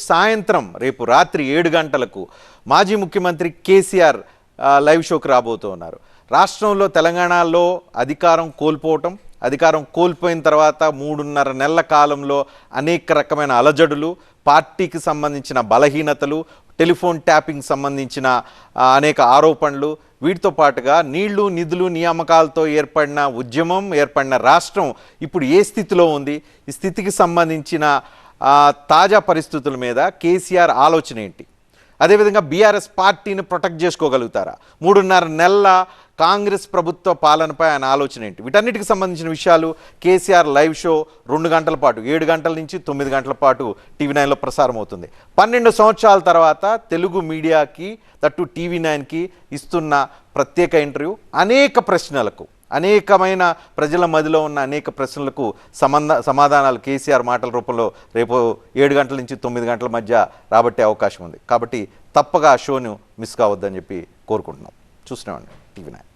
సాయంత్రం రేపు రాత్రి 7 గంటలకు మాజీ ముఖ్యమంత్రి కేసీఆర్ లైవ్ షోకి రాబోతున్నారు. రాష్ట్రంలో తెలంగాణలో అధికారం కోల్పోయిన తర్వాత 3.5 నెలల కాలంలో అనేక రకమైన అలజడులు, పార్టీకి సంబంధించిన బలహీనతలు, టెలిఫోన్ ట్యాపింగ్ సంబంధించిన అనేక ఆరోపణలు, వీటితో పాటుగా నీళ్లు నిధులు నియామకాలతో ఏర్పడిన ఉద్యమం, ఏర్పడిన రాష్ట్రం ఇప్పుడు ఏ స్థితిలో ఉంది, ఈ స్థితికి సంబంధించిన తాజా పరిస్థితుల మీద కేసీఆర్ ఆలోచన ఏంటి, అదేవిధంగా బీఆర్ఎస్ పార్టీని ప్రొటెక్ట్ చేసుకోగలుగుతారా, 3.5 నెలల కాంగ్రెస్ ప్రభుత్వ పాలనపై ఆయన ఆలోచన ఏంటి, వీటన్నిటికి సంబంధించిన విషయాలు కేసీఆర్ లైవ్ షో 2 గంటల పాటు 7 గంటల నుంచి 9 గంటల పాటు టీవీ9లో ప్రసారం అవుతుంది. 12 సంవత్సరాల తర్వాత తెలుగు మీడియాకి, దట్టు టీవీ9కి ఇస్తున్న ప్రత్యేక ఇంటర్వ్యూ అనేక ప్రశ్నలకు, అనేకమైన ప్రజల మధ్యలో ఉన్న అనేక ప్రశ్నలకు సమాధానాలు కేసీఆర్ మాటల రూపంలో రేపు 7 గంటల నుంచి 9 గంటల మధ్య రాబట్టే అవకాశం ఉంది. కాబట్టి తప్పగా ఆ షోను మిస్ కావద్దని చెప్పి కోరుకుంటున్నాం. చూస్తున్నామండి టీవీ9.